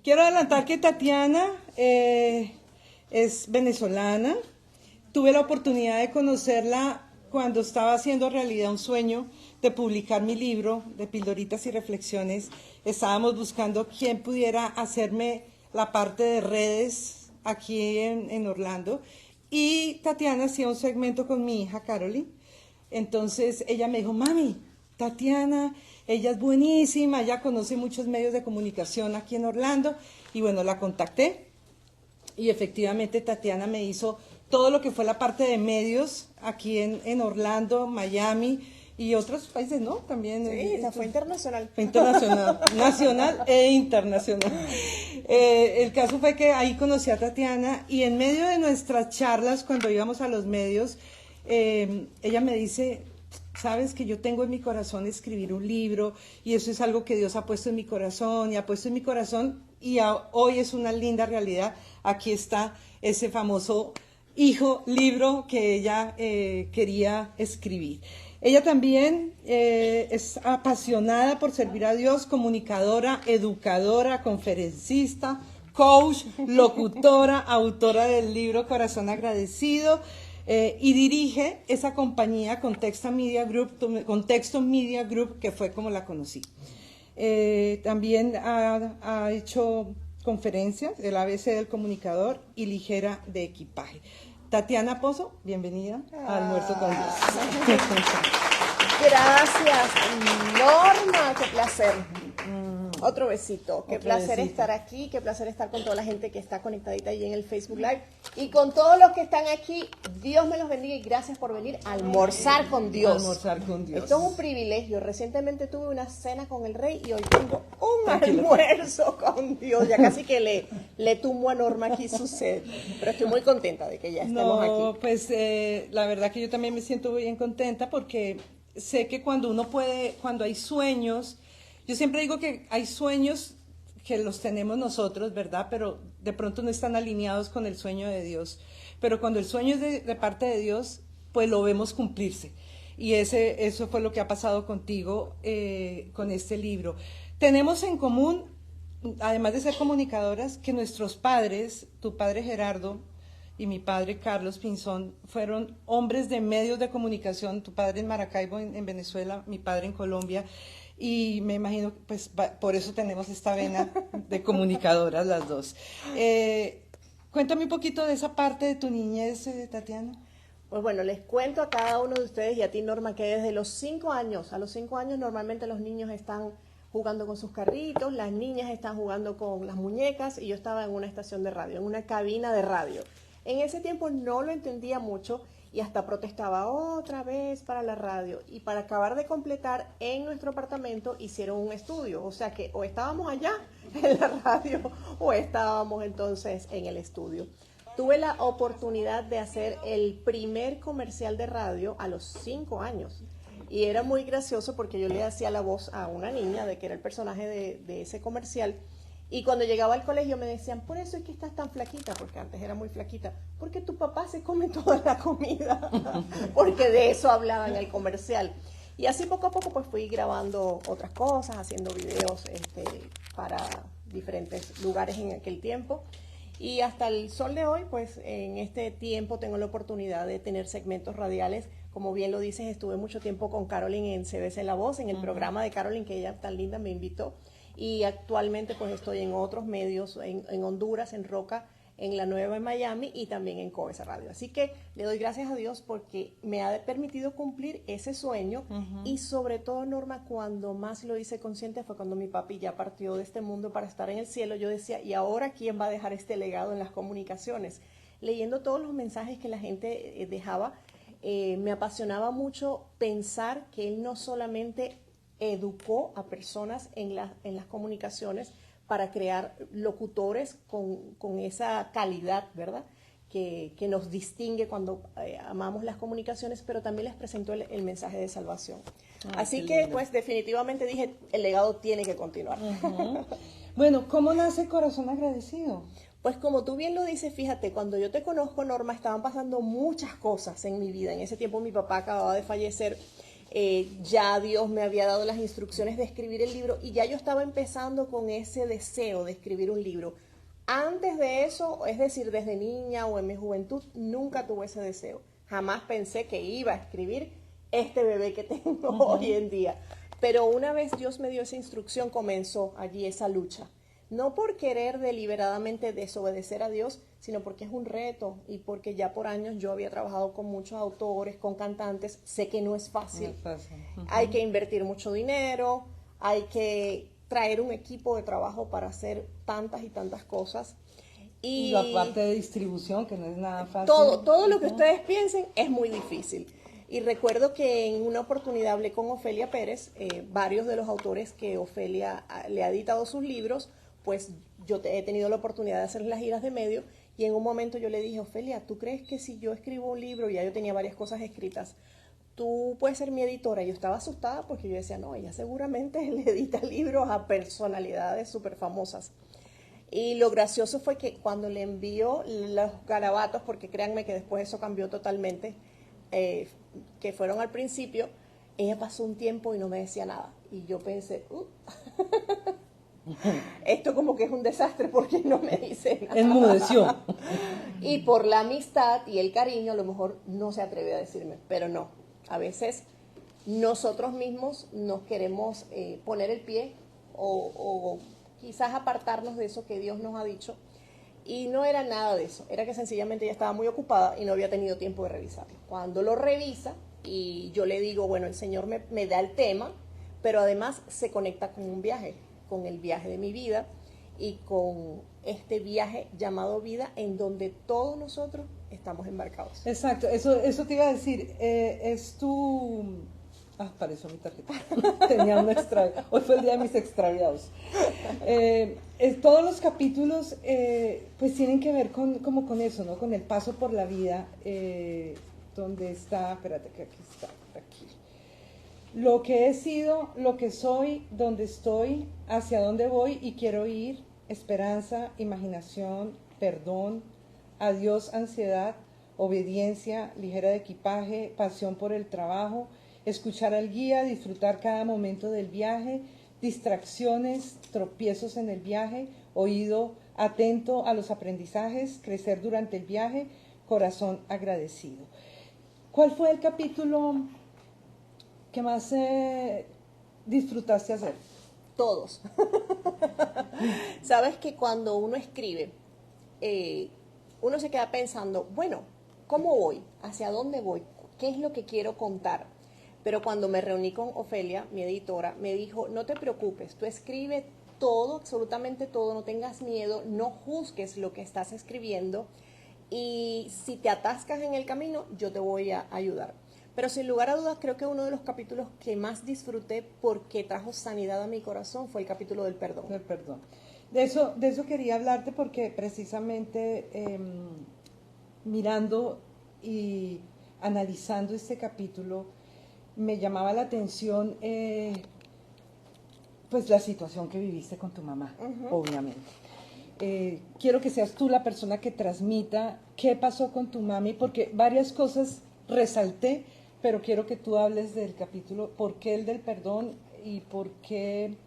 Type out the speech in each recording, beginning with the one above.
Quiero adelantar que Tatiana es venezolana. Tuve la oportunidad de conocerla cuando estaba haciendo realidad un sueño de publicar mi libro de Pildoritas y Reflexiones. Estábamos buscando quién pudiera hacerme la parte de redes aquí en Orlando. Y Tatiana hacía un segmento con mi hija Caroline. Entonces ella me dijo, mami, Tatiana, ella es buenísima, ella conoce muchos medios de comunicación aquí en Orlando. Y bueno, la contacté y efectivamente Tatiana me hizo todo lo que fue la parte de medios aquí en Orlando, Miami y otros países, ¿no? También. Sí, fue internacional. Fue internacional, nacional e internacional. El caso fue que ahí conocí a Tatiana y en medio de nuestras charlas, cuando íbamos a los medios, ella me dice, sabes que yo tengo en mi corazón escribir un libro y eso es algo que Dios ha puesto en mi corazón y ha puesto en mi corazón y hoy es una linda realidad. Aquí está ese famoso libro que ella quería escribir. Ella también es apasionada por servir a Dios, comunicadora, educadora, conferencista, coach, locutora, autora del libro Corazón Agradecido y dirige esa compañía Contexto Media Group, que fue como la conocí. También ha hecho conferencias, el ABC del comunicador y ligera de equipaje. Tatiana Pozo, bienvenida a Almuerzo con Dios. Gracias, Norma, qué placer. Otro besito, qué placer estar aquí, qué placer estar con toda la gente que está conectadita ahí en el Facebook Live y con todos los que están aquí. Dios me los bendiga y gracias por venir a almorzar con Dios. Almorzar con Dios. Esto es un privilegio. Recientemente tuve una cena con el rey y hoy tengo un almuerzo con Dios. Ya casi que le tumbo a Norma aquí su sed. Pero estoy muy contenta de que ya estemos aquí. Pues la verdad que yo también me siento bien contenta porque sé que cuando uno puede, cuando hay sueños, yo siempre digo que hay sueños que los tenemos nosotros, ¿verdad? Pero de pronto no están alineados con el sueño de Dios. Pero cuando el sueño es de parte de Dios, pues lo vemos cumplirse. Y eso fue lo que ha pasado contigo con este libro. Tenemos en común, además de ser comunicadoras, que nuestros padres, tu padre Gerardo y mi padre Carlos Pinzón, fueron hombres de medios de comunicación, tu padre en Maracaibo, en Venezuela, mi padre en Colombia. Y me imagino, pues, por eso tenemos esta vena de comunicadoras las dos. Cuéntame un poquito de esa parte de tu niñez, Tatiana. Pues bueno, les cuento a cada uno de ustedes y a ti, Norma, que desde los 5 años, a los 5 años normalmente los niños están jugando con sus carritos, las niñas están jugando con las muñecas y yo estaba en una estación de radio, en una cabina de radio. En ese tiempo no lo entendía mucho y hasta protestaba otra vez para la radio. Y para acabar de completar, en nuestro apartamento hicieron un estudio. O sea que o estábamos allá en la radio o estábamos entonces en el estudio. Tuve la oportunidad de hacer el primer comercial de radio a los 5 años. Y era muy gracioso porque yo le hacía la voz a una niña de que era el personaje de ese comercial. Y cuando llegaba al colegio me decían, por eso es que estás tan flaquita, porque antes era muy flaquita, porque tu papá se come toda la comida, porque de eso hablaba en el comercial. Y así poco a poco pues fui grabando otras cosas, haciendo videos para diferentes lugares en aquel tiempo. Y hasta el sol de hoy, pues en este tiempo tengo la oportunidad de tener segmentos radiales. Como bien lo dices, estuve mucho tiempo con Caroline en CBC La Voz, en el programa de Caroline, que ella tan linda me invitó. Y actualmente pues estoy en otros medios, en Honduras, en Roca, en La Nueva en Miami y también en Cobesa Radio. Así que le doy gracias a Dios porque me ha permitido cumplir ese sueño y sobre todo, Norma, cuando más lo hice consciente fue cuando mi papi ya partió de este mundo para estar en el cielo. Yo decía, ¿y ahora quién va a dejar este legado en las comunicaciones? Leyendo todos los mensajes que la gente dejaba, me apasionaba mucho pensar que él no solamente educó a personas en las comunicaciones para crear locutores con esa calidad, ¿verdad? Que nos distingue cuando amamos las comunicaciones, pero también les presentó el mensaje de salvación. Así que, pues, definitivamente dije, el legado tiene que continuar. Bueno, ¿cómo nace Corazón Agradecido? Pues como tú bien lo dices, fíjate, cuando yo te conozco, Norma, estaban pasando muchas cosas en mi vida. En ese tiempo mi papá acababa de fallecer. Ya Dios me había dado las instrucciones de escribir el libro y ya yo estaba empezando con ese deseo de escribir un libro. Antes de eso, es decir, desde niña o en mi juventud, nunca tuve ese deseo. Jamás pensé que iba a escribir este bebé que tengo hoy en día. Pero una vez Dios me dio esa instrucción, comenzó allí esa lucha. No por querer deliberadamente desobedecer a Dios, sino porque es un reto y porque ya por años yo había trabajado con muchos autores, con cantantes. Sé que no es fácil. No es fácil. Hay que invertir mucho dinero, hay que traer un equipo de trabajo para hacer tantas y tantas cosas. Y la parte de distribución, que no es nada fácil. Todo lo que ustedes piensen es muy difícil. Y recuerdo que en una oportunidad hablé con Ofelia Pérez, varios de los autores que Ofelia le ha editado sus libros, pues yo he tenido la oportunidad de hacer las giras de medio, y en un momento yo le dije, Ofelia, ¿tú crees que si yo escribo un libro, ya yo tenía varias cosas escritas, tú puedes ser mi editora? Yo estaba asustada porque yo decía, no, ella seguramente le edita libros a personalidades súper famosas. Y lo gracioso fue que cuando le envió los garabatos, porque créanme que después eso cambió totalmente, que fueron al principio, ella pasó un tiempo y no me decía nada. Y yo pensé, esto como que es un desastre porque no me dice nada. Enmudeció. Y por la amistad y el cariño a lo mejor no se atreve a decirme, pero no. A veces nosotros mismos nos queremos poner el pie o quizás apartarnos de eso que Dios nos ha dicho. Y no era nada de eso, era que sencillamente ella estaba muy ocupada y no había tenido tiempo de revisarlo. Cuando lo revisa y yo le digo, bueno, el Señor me da el tema, pero además se conecta con un viaje, con el viaje de mi vida y con este viaje llamado vida en donde todos nosotros estamos embarcados. Exacto, eso te iba a decir, es tu... apareció mi tarjeta. Tenía un extravío. Hoy fue el día de mis extraviados. Todos los capítulos pues tienen que ver como con eso, ¿no? Con el paso por la vida, donde está, espérate que aquí está, aquí. Lo que he sido, lo que soy, dónde estoy, hacia dónde voy y quiero ir, esperanza, imaginación, perdón, adiós, ansiedad, obediencia, ligera de equipaje, pasión por el trabajo, escuchar al guía, disfrutar cada momento del viaje, distracciones, tropiezos en el viaje, oído atento a los aprendizajes, crecer durante el viaje, corazón agradecido. ¿Cuál fue el capítulo que más disfrutaste hacer? Todos. Sabes que cuando uno escribe, uno se queda pensando, bueno, ¿cómo voy? ¿Hacia dónde voy? ¿Qué es lo que quiero contar? Pero cuando me reuní con Ofelia, mi editora, me dijo, no te preocupes, tú escribe todo, absolutamente todo, no tengas miedo, no juzgues lo que estás escribiendo y si te atascas en el camino, yo te voy a ayudar. Pero sin lugar a dudas, creo que uno de los capítulos que más disfruté porque trajo sanidad a mi corazón fue el capítulo del perdón. Del perdón. De eso quería hablarte porque precisamente mirando y analizando este capítulo, me llamaba la atención pues la situación que viviste con tu mamá, obviamente. Quiero que seas tú la persona que transmita qué pasó con tu mami, porque varias cosas resalté, pero quiero que tú hables del capítulo, por qué el del perdón y por qué,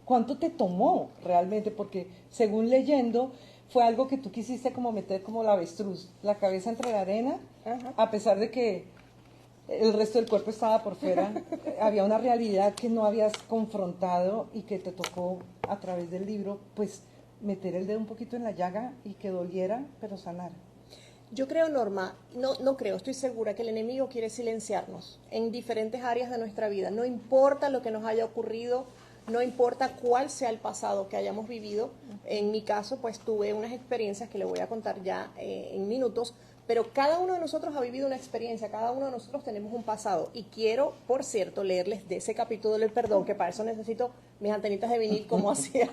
cuánto te tomó realmente, porque según leyendo, fue algo que tú quisiste como meter como la avestruz, la cabeza entre la arena, a pesar de que el resto del cuerpo estaba por fuera, había una realidad que no habías confrontado y que te tocó a través del libro, pues meter el dedo un poquito en la llaga y que doliera, pero sanara. Yo creo, Norma, no creo, estoy segura que el enemigo quiere silenciarnos en diferentes áreas de nuestra vida. No importa lo que nos haya ocurrido, no importa cuál sea el pasado que hayamos vivido. En mi caso, pues tuve unas experiencias que le voy a contar ya en minutos, pero cada uno de nosotros ha vivido una experiencia, cada uno de nosotros tenemos un pasado. Y quiero, por cierto, leerles de ese capítulo del perdón, que para eso necesito mis antenitas de vinil, como hacía.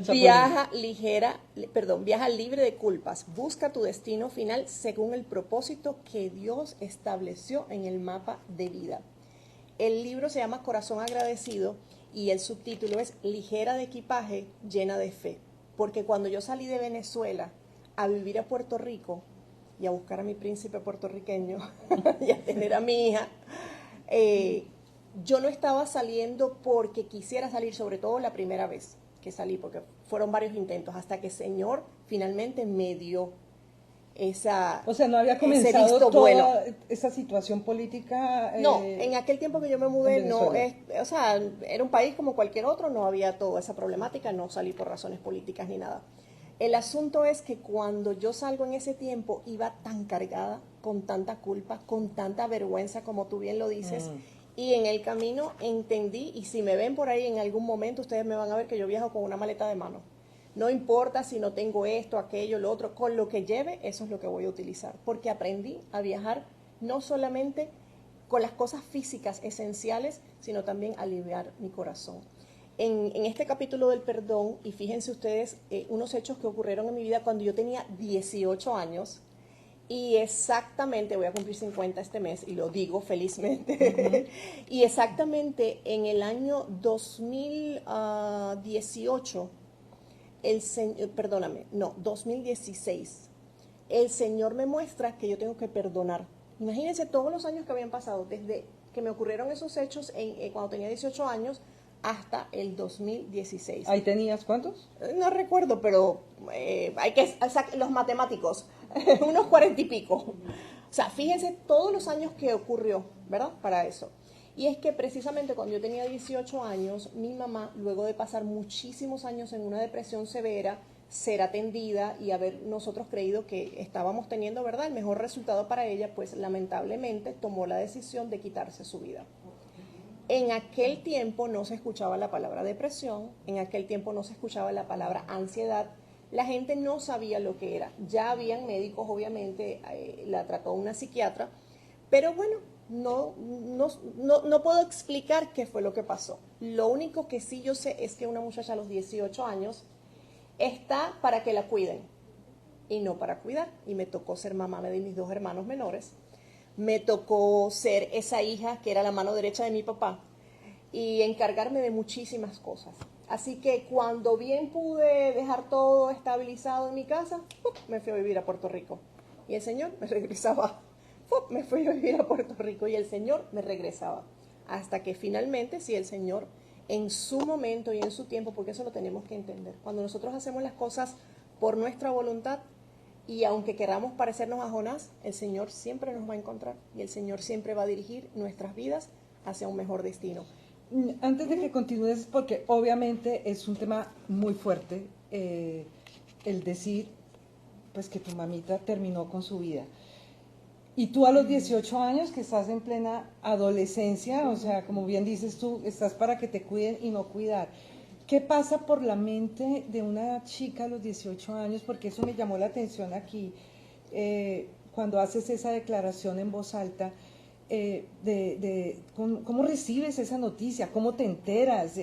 Viaja libre de culpas. Busca tu destino final según el propósito que Dios estableció en el mapa de vida. El libro se llama Corazón Agradecido y el subtítulo es Ligera de equipaje, llena de fe. Porque cuando yo salí de Venezuela a vivir a Puerto Rico y a buscar a mi príncipe puertorriqueño y a tener a mi hija, Yo no estaba saliendo porque quisiera salir, sobre todo la primera vez que salí, porque fueron varios intentos, hasta que el Señor finalmente me dio esa, O sea, no había ese comenzado visto toda bueno. esa situación política. No, en aquel tiempo que yo me mudé, en no Venezuela. o sea, era un país como cualquier otro, no había toda esa problemática, no salí por razones políticas ni nada. El asunto es que cuando yo salgo en ese tiempo, iba tan cargada, con tanta culpa, con tanta vergüenza, como tú bien lo dices, y en el camino entendí, y si me ven por ahí en algún momento, ustedes me van a ver que yo viajo con una maleta de mano. No importa si no tengo esto, aquello, lo otro, con lo que lleve, eso es lo que voy a utilizar, porque aprendí a viajar no solamente con las cosas físicas esenciales, sino también aliviar mi corazón. En este capítulo del perdón, y fíjense ustedes unos hechos que ocurrieron en mi vida cuando yo tenía 18 años, y exactamente, voy a cumplir 50 este mes, y lo digo felizmente, y exactamente en el año 2018, perdóname, no, 2016, el Señor me muestra que yo tengo que perdonar. Imagínense todos los años que habían pasado, desde que me ocurrieron esos hechos cuando tenía 18 años hasta el 2016. ¿Ahí tenías cuántos? No recuerdo, pero hay que los matemáticos, unos 40 y pico. O sea, fíjense todos los años que ocurrió, ¿verdad? Para eso. Y es que precisamente cuando yo tenía 18 años, mi mamá, luego de pasar muchísimos años en una depresión severa, ser atendida y haber nosotros creído que estábamos teniendo, ¿verdad?, el mejor resultado para ella, pues lamentablemente tomó la decisión de quitarse su vida. En aquel tiempo no se escuchaba la palabra depresión, en aquel tiempo no se escuchaba la palabra ansiedad, la gente no sabía lo que era. Ya habían médicos, obviamente, la trató una psiquiatra, pero bueno, no puedo explicar qué fue lo que pasó. Lo único que sí yo sé es que una muchacha a los 18 años está para que la cuiden y no para cuidar. Y me tocó ser mamá de mis dos hermanos menores. Me tocó ser esa hija que era la mano derecha de mi papá y encargarme de muchísimas cosas. Así que cuando bien pude dejar todo estabilizado en mi casa, me fui a vivir a Puerto Rico. Y el Señor me regresaba. Me fui a vivir a Puerto Rico y el Señor me regresaba. Hasta que finalmente, sí, el Señor en su momento y en su tiempo, porque eso lo tenemos que entender. Cuando nosotros hacemos las cosas por nuestra voluntad, y aunque queramos parecernos a Jonás, el Señor siempre nos va a encontrar y el Señor siempre va a dirigir nuestras vidas hacia un mejor destino. Antes de que continúes, porque obviamente es un tema muy fuerte, el decir pues que tu mamita terminó con su vida. Y tú a los 18 años, que estás en plena adolescencia, o sea, como bien dices tú, estás para que te cuiden y no cuidar. ¿Qué pasa por la mente de una chica a los 18 años? Porque eso me llamó la atención aquí, cuando haces esa declaración en voz alta, cómo recibes esa noticia, cómo te enteras,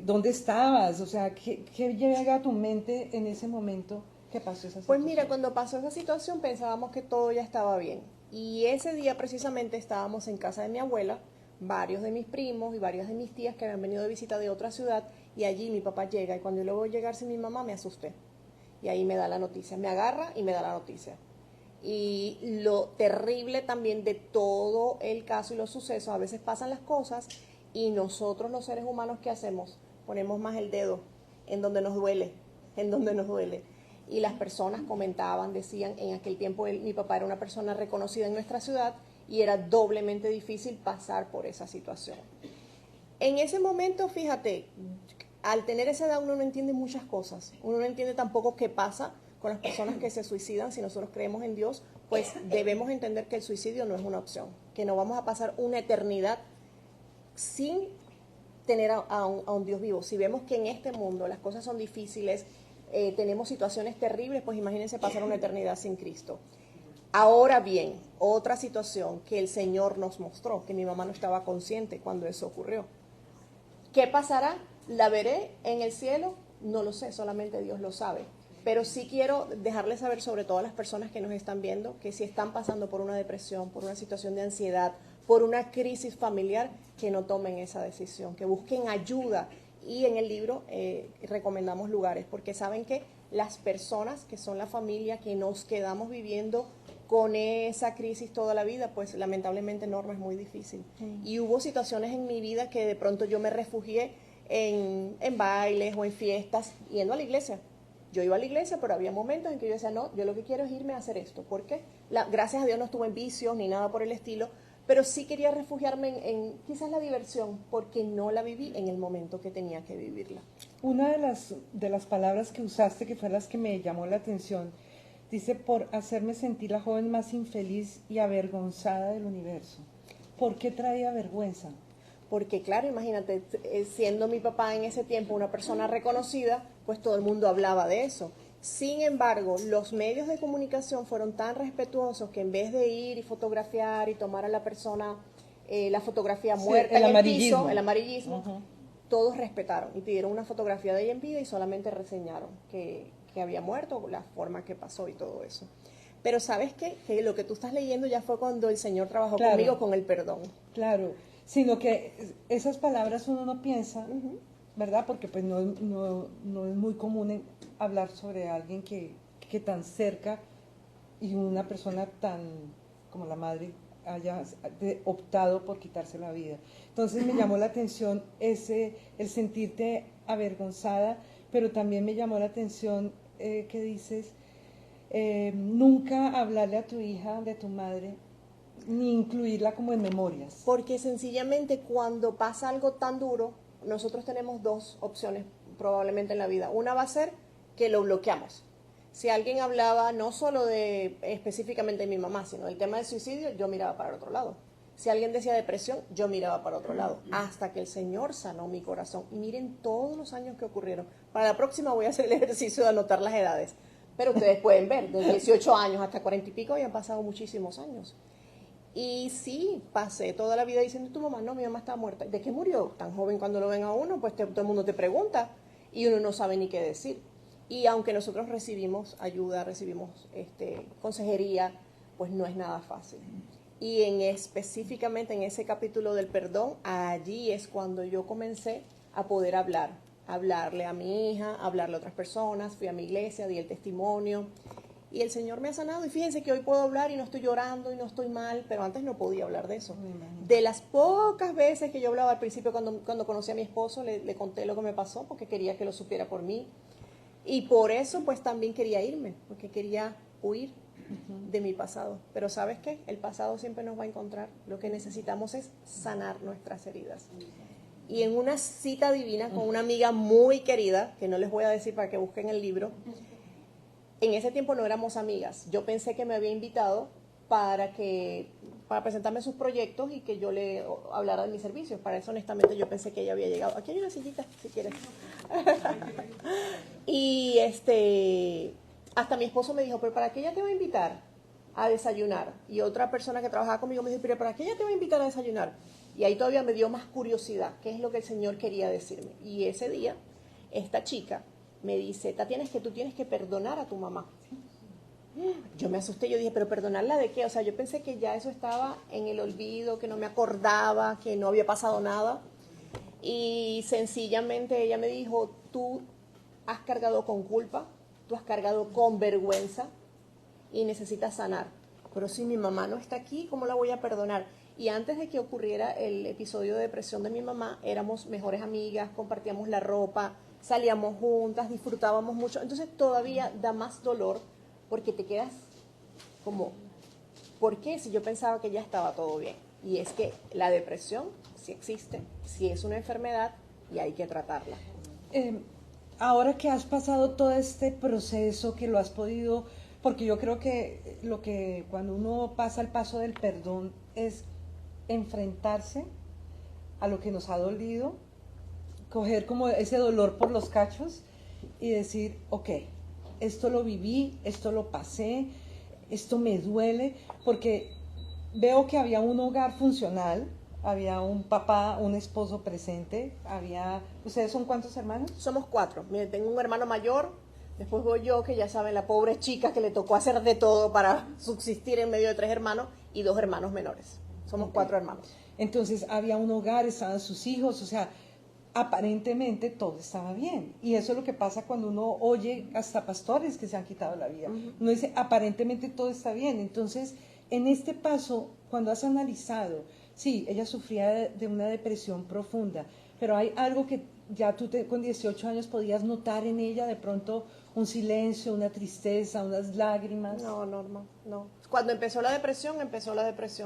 dónde estabas, o sea, ¿qué llega a tu mente en ese momento que pasó esa situación? Pues mira, cuando pasó esa situación pensábamos que todo ya estaba bien. Y ese día precisamente estábamos en casa de mi abuela, varios de mis primos y varias de mis tías que habían venido de visita de otra ciudad, y allí mi papá llega, y cuando yo luego llegar sin mi mamá me asusté. Y ahí me da la noticia, me agarra y me da la noticia. Y lo terrible también de todo el caso y los sucesos, a veces pasan las cosas y nosotros los seres humanos, ¿qué hacemos? Ponemos más el dedo en donde nos duele, en donde nos duele. Y las personas comentaban, decían, en aquel tiempo mi papá era una persona reconocida en nuestra ciudad y era doblemente difícil pasar por esa situación. En ese momento, fíjate, al tener esa edad uno no entiende muchas cosas, uno no entiende tampoco qué pasa con las personas que se suicidan. Si nosotros creemos en Dios, pues debemos entender que el suicidio no es una opción, que no vamos a pasar una eternidad sin tener a un Dios vivo. Si vemos que en este mundo las cosas son difíciles, tenemos situaciones terribles, pues imagínense pasar una eternidad sin Cristo. Ahora bien, otra situación que el Señor nos mostró, que mi mamá no estaba consciente cuando eso ocurrió. ¿Qué pasará? ¿La veré en el cielo? No lo sé, solamente Dios lo sabe. Pero sí quiero dejarles saber, sobre todo a las personas que nos están viendo, que si están pasando por una depresión, por una situación de ansiedad, por una crisis familiar, que no tomen esa decisión, que busquen ayuda. Y en el libro recomendamos lugares, porque saben que las personas que son la familia, que nos quedamos viviendo con esa crisis toda la vida, pues lamentablemente, Norma, es muy difícil. Y hubo situaciones en mi vida que de pronto yo me refugié en bailes o en fiestas, yendo a la iglesia. Yo iba a la iglesia, pero había momentos en que yo decía, no, yo lo que quiero es irme a hacer esto. ¿Por qué? Gracias a Dios no estuve en vicios ni nada por el estilo, pero sí quería refugiarme en quizás la diversión, porque no la viví en el momento que tenía que vivirla. Una de las palabras que usaste, que fue las que me llamó la atención, dice, por hacerme sentir la joven más infeliz y avergonzada del universo. ¿Por qué traía vergüenza? Porque claro, imagínate, siendo mi papá en ese tiempo una persona reconocida, pues todo el mundo hablaba de eso. Sin embargo, los medios de comunicación fueron tan respetuosos que en vez de ir y fotografiar y tomar a la persona la fotografía muerta en el piso, el amarillismo, todos respetaron y pidieron una fotografía de ella en vida y solamente reseñaron que había muerto, la forma que pasó y todo eso. Pero ¿sabes qué? Que lo que tú estás leyendo ya fue cuando el Señor trabajó conmigo con el perdón. Claro, sino que esas palabras uno no piensa, ¿verdad? Porque pues no es muy común hablar sobre alguien que tan cerca y una persona tan como la madre haya optado por quitarse la vida. Entonces me llamó la atención el sentirte avergonzada, pero también me llamó la atención que dices, nunca hablarle a tu hija de tu madre, ni incluirla como en memorias. Porque sencillamente cuando pasa algo tan duro, nosotros tenemos dos opciones probablemente en la vida. Una va a ser que lo bloqueamos. Si alguien hablaba no solo de específicamente de mi mamá, sino del tema del suicidio, yo miraba para el otro lado. Si alguien decía depresión, yo miraba para otro lado, hasta que el Señor sanó mi corazón. Y miren todos los años que ocurrieron. Para la próxima voy a hacer el ejercicio de anotar las edades. Pero ustedes pueden ver, de 18 años hasta 40 y pico, habían pasado muchísimos años. Y sí, pasé toda la vida diciendo, tu mamá, no, mi mamá está muerta. ¿De qué murió? Tan joven cuando lo ven a uno, pues todo el mundo te pregunta y uno no sabe ni qué decir. Y aunque nosotros recibimos ayuda, recibimos consejería, pues no es nada fácil. Y específicamente en ese capítulo del perdón, allí es cuando yo comencé a poder hablarle a mi hija, hablarle a otras personas, fui a mi iglesia, di el testimonio. Y el Señor me ha sanado. Y fíjense que hoy puedo hablar y no estoy llorando y no estoy mal, pero antes no podía hablar de eso. De las pocas veces que yo hablaba al principio cuando conocí a mi esposo, le conté lo que me pasó porque quería que lo supiera por mí. Y por eso pues también quería irme, porque quería huir de mi pasado. Pero ¿sabes qué? El pasado siempre nos va a encontrar. Lo que necesitamos es sanar nuestras heridas. Y en una cita divina con una amiga muy querida, que no les voy a decir para que busquen el libro, en ese tiempo no éramos amigas. Yo pensé que me había invitado para presentarme sus proyectos y que yo le hablara de mis servicios. Para eso, honestamente, yo pensé que ella había llegado. Aquí hay una sillita, si quieres. Y hasta mi esposo me dijo, ¿pero para qué ella te va a invitar a desayunar? Y otra persona que trabajaba conmigo me dijo, ¿pero para qué ella te va a invitar a desayunar? Y ahí todavía me dio más curiosidad, qué es lo que el Señor quería decirme. Y ese día, esta chica me dice, tú tienes que perdonar a tu mamá. Yo me asusté, yo dije, ¿pero perdonarla de qué? O sea, yo pensé que ya eso estaba en el olvido, que no me acordaba, que no había pasado nada. Y sencillamente ella me dijo, tú has cargado con culpa, tú has cargado con vergüenza y necesitas sanar. Pero si mi mamá no está aquí, ¿cómo la voy a perdonar? Y antes de que ocurriera el episodio de depresión de mi mamá, éramos mejores amigas, compartíamos la ropa, salíamos juntas, disfrutábamos mucho. Entonces todavía da más dolor porque te quedas como, ¿por qué? Si yo pensaba que ya estaba todo bien. Y es que la depresión sí existe, sí es una enfermedad y hay que tratarla. Ahora que has pasado todo este proceso, que lo has podido, porque yo creo que cuando uno pasa el paso del perdón es enfrentarse a lo que nos ha dolido, coger como ese dolor por los cachos y decir, ok, esto lo viví, esto lo pasé, esto me duele, porque veo que había un hogar funcional, había un papá, un esposo presente, ¿ustedes son cuántos hermanos? Somos 4, mire, tengo un hermano mayor, después voy yo, que ya saben, la pobre chica que le tocó hacer de todo para subsistir en medio de 3 hermanos y 2 hermanos menores. Somos 4 hermanos. Entonces había un hogar, estaban sus hijos, o sea, aparentemente todo estaba bien. Y eso es lo que pasa cuando uno oye hasta pastores que se han quitado la vida. Uno dice, aparentemente todo está bien. Entonces, en este paso, cuando has analizado, sí, ella sufría de una depresión profunda, pero hay algo que ya con 18 años podías notar en ella, de pronto un silencio, una tristeza, unas lágrimas. No, Norma, no. Cuando empezó la depresión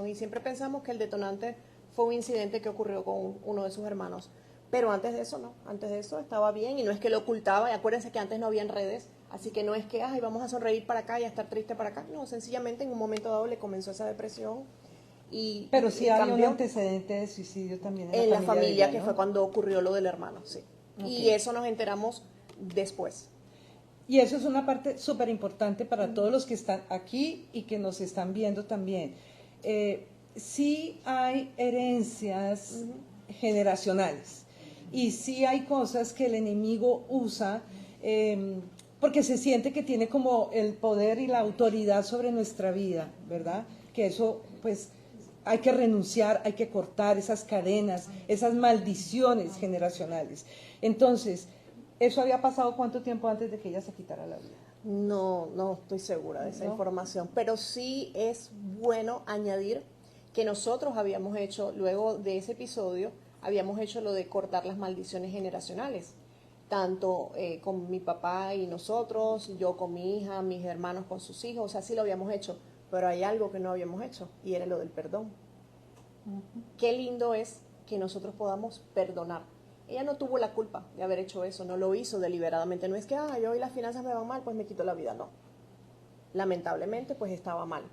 y siempre pensamos que el detonante fue un incidente que ocurrió con uno de sus hermanos. Pero antes de eso no, antes de eso estaba bien y no es que lo ocultaba, y acuérdense que antes no habían redes, así que no es que, ay, vamos a sonreír para acá y a estar triste para acá, no, sencillamente en un momento dado le comenzó esa depresión Pero sí había un cambió antecedente de suicidio también en la familia de ella, que ¿no? fue cuando ocurrió lo del hermano, sí. Okay. Y eso nos enteramos después. Y eso es una parte súper importante para todos los que están aquí y que nos están viendo también. Sí hay herencias generacionales y sí hay cosas que el enemigo usa porque se siente que tiene como el poder y la autoridad sobre nuestra vida, ¿verdad? Que eso, pues, hay que renunciar, hay que cortar esas cadenas, esas maldiciones generacionales. Entonces, ¿eso había pasado cuánto tiempo antes de que ella se quitara la vida? No, no estoy segura de esa información, pero sí es bueno añadir que nosotros habíamos hecho, luego de ese episodio, habíamos hecho lo de cortar las maldiciones generacionales, tanto con mi papá y nosotros, yo con mi hija, mis hermanos con sus hijos, o sea, sí lo habíamos hecho, pero hay algo que no habíamos hecho y era lo del perdón. Qué lindo es que nosotros podamos perdonar. Ella no tuvo la culpa de haber hecho eso, no lo hizo deliberadamente. No es que, yo hoy las finanzas me van mal, pues me quito la vida. No. Lamentablemente, pues estaba mal.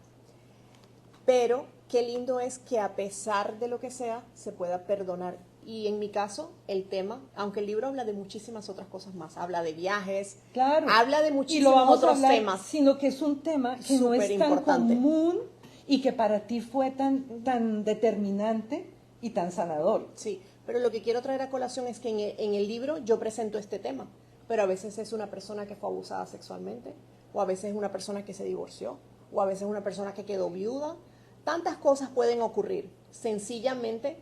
Pero qué lindo es que a pesar de lo que sea, se pueda perdonar. Y en mi caso, el tema, aunque el libro habla de muchísimas otras cosas más, habla de viajes, claro, habla de muchísimos otros temas. Sino que es un tema que no es tan común y que para ti fue tan determinante y tan sanador. Sí, pero lo que quiero traer a colación es que en el libro yo presento este tema, pero a veces es una persona que fue abusada sexualmente, o a veces es una persona que se divorció, o a veces es una persona que quedó viuda. Tantas cosas pueden ocurrir. Sencillamente,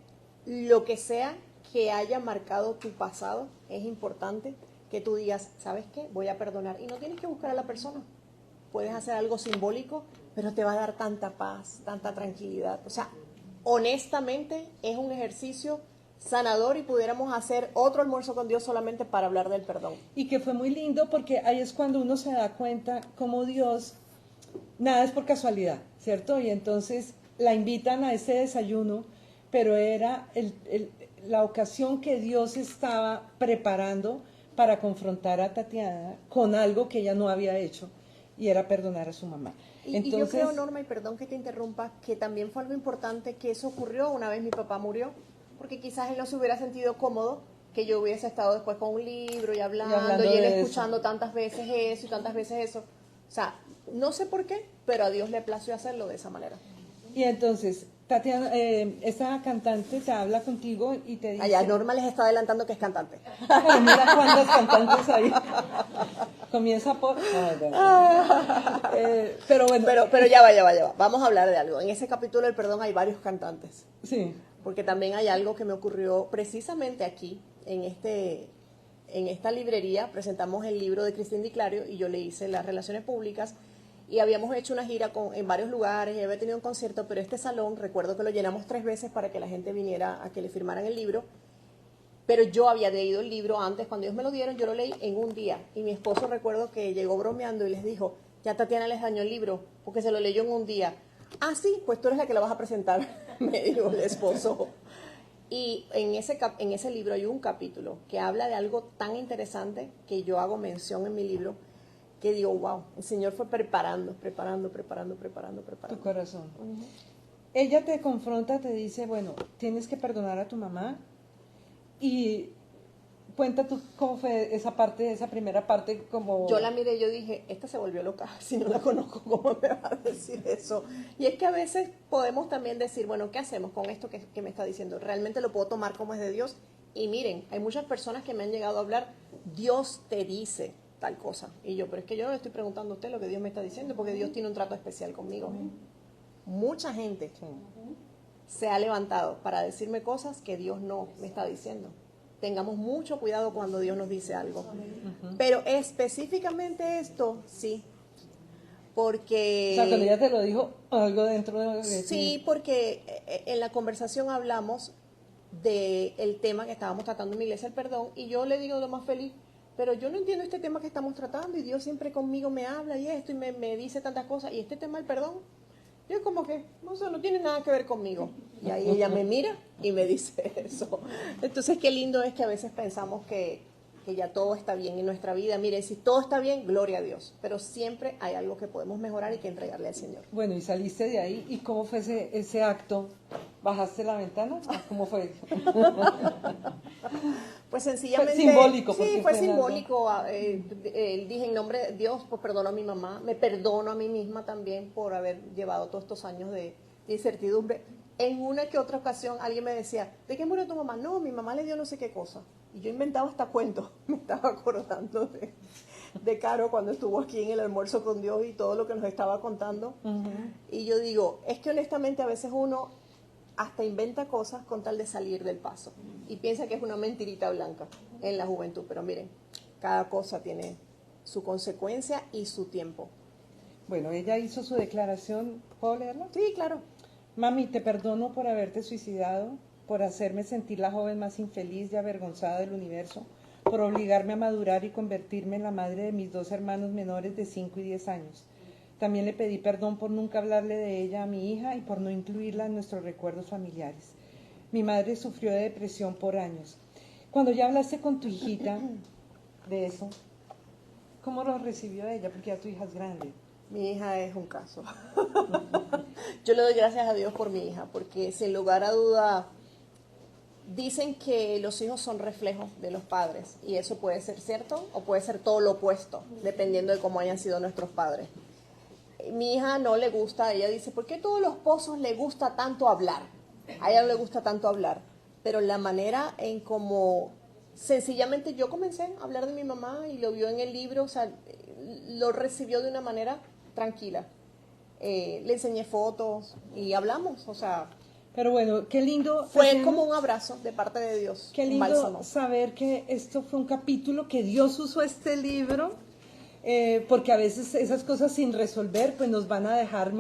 lo que sea que haya marcado tu pasado, es importante que tú digas, ¿sabes qué? Voy a perdonar. Y no tienes que buscar a la persona. Puedes hacer algo simbólico, pero te va a dar tanta paz, tanta tranquilidad. O sea, honestamente, es un ejercicio sanador y pudiéramos hacer otro almuerzo con Dios solamente para hablar del perdón. Y que fue muy lindo porque ahí es cuando uno se da cuenta cómo Dios, nada es por casualidad, ¿cierto? Y entonces la invitan a ese desayuno, pero era la ocasión que Dios estaba preparando para confrontar a Tatiana con algo que ella no había hecho, y era perdonar a su mamá. Y yo creo, Norma, y perdón que te interrumpa, que también fue algo importante que eso ocurrió una vez mi papá murió, porque quizás él no se hubiera sentido cómodo que yo hubiese estado después con un libro y hablando y él escuchando eso. Tantas veces eso y tantas veces eso. O sea, no sé por qué, pero a Dios le plació hacerlo de esa manera. Y entonces, Tatiana, esta cantante te habla contigo y te dice... Allá, Norma les está adelantando que es cantante. Pero mira cuántas cantantes hay. Comienza por... pero bueno... Pero ya va. Vamos a hablar de algo. En ese capítulo del perdón hay varios cantantes. Sí. Porque también hay algo que me ocurrió precisamente aquí, en esta librería. Presentamos el libro de Cristín Di Clario y yo le hice las relaciones públicas y habíamos hecho una gira en varios lugares y había tenido un concierto, pero este salón, recuerdo que lo llenamos 3 veces para que la gente viniera a que le firmaran el libro, pero yo había leído el libro antes, cuando ellos me lo dieron, yo lo leí en un día y mi esposo recuerdo que llegó bromeando y les dijo, ya Tatiana les dañó el libro porque se lo leyó en un día. Ah, sí, pues tú eres la que lo vas a presentar, me dijo el esposo. Y en ese libro hay un capítulo que habla de algo tan interesante que yo hago mención en mi libro, que digo, wow, el Señor fue preparando. Tu corazón. Ella te confronta, te dice, bueno, tienes que perdonar a tu mamá. Y cuenta tú cómo fue esa primera parte, como... Yo la miré y yo dije, esta se volvió loca, si no la conozco, ¿cómo me va a decir eso? Y es que a veces podemos también decir, bueno, ¿qué hacemos con esto que me está diciendo? ¿Realmente lo puedo tomar como es de Dios? Y miren, hay muchas personas que me han llegado a hablar, Dios te dice tal cosa. Y yo, pero es que yo no le estoy preguntando a usted lo que Dios me está diciendo, porque Dios tiene un trato especial conmigo. Mucha gente se ha levantado para decirme cosas que Dios no me está diciendo. tengamos mucho cuidado cuando Dios nos dice algo. Pero específicamente esto, sí. Porque... O sea, cuando ella te lo dijo, algo dentro de ti. Sí, porque en la conversación hablamos del tema que estábamos tratando en mi iglesia, el perdón, y yo le digo lo más feliz, pero yo no entiendo este tema que estamos tratando, y Dios siempre conmigo me habla y esto, y me dice tantas cosas, y este tema del perdón, yo como que, no sé, no tiene nada que ver conmigo. Y ahí ella me mira y me dice eso. Entonces, qué lindo es que a veces pensamos que ya todo está bien en nuestra vida. Mire, si todo está bien, gloria a Dios. Pero siempre hay algo que podemos mejorar y que entregarle al Señor. Bueno, y saliste de ahí, ¿y cómo fue ese acto? ¿Bajaste la ventana? ¿Cómo fue? Pues sencillamente... Fue simbólico. Sí, fue simbólico. Dije, en nombre de Dios, pues perdono a mi mamá. Me perdono a mí misma también por haber llevado todos estos años de incertidumbre. En una que otra ocasión alguien me decía, ¿de qué murió tu mamá? No, mi mamá le dio no sé qué cosa. Y yo inventaba hasta cuentos. Me estaba acordando de Caro cuando estuvo aquí en el almuerzo con Dios y todo lo que nos estaba contando. Y yo digo, es que honestamente a veces uno hasta inventa cosas con tal de salir del paso. Y piensa que es una mentirita blanca en la juventud. Pero miren, cada cosa tiene su consecuencia y su tiempo. Bueno, ella hizo su declaración. ¿Puedo leerla? Sí, claro. Mami, te perdono por haberte suicidado, por hacerme sentir la joven más infeliz y avergonzada del universo, por obligarme a madurar y convertirme en la madre de mis 2 hermanos menores de 5 y 10 años. También le pedí perdón por nunca hablarle de ella a mi hija y por no incluirla en nuestros recuerdos familiares. Mi madre sufrió de depresión por años. Cuando ya hablaste con tu hijita de eso, ¿cómo lo recibió ella? Porque ya tu hija es grande. Mi hija es un caso. Yo le doy gracias a Dios por mi hija, porque sin lugar a duda dicen que los hijos son reflejos de los padres, y eso puede ser cierto o puede ser todo lo opuesto, dependiendo de cómo hayan sido nuestros padres. Mi hija no le gusta, ella dice, ¿por qué a todos los pozos le gusta tanto hablar? A ella no le gusta tanto hablar, pero la manera en cómo sencillamente yo comencé a hablar de mi mamá y lo vio en el libro, o sea, lo recibió de una manera tranquila. Le enseñé fotos y hablamos, o sea... Pero bueno, qué lindo. Fue Tatiana, como un abrazo de parte de Dios. Qué un lindo bálsamo. saber que esto fue un capítulo, que Dios usó este libro, porque a veces esas cosas sin resolver pues nos van a dejar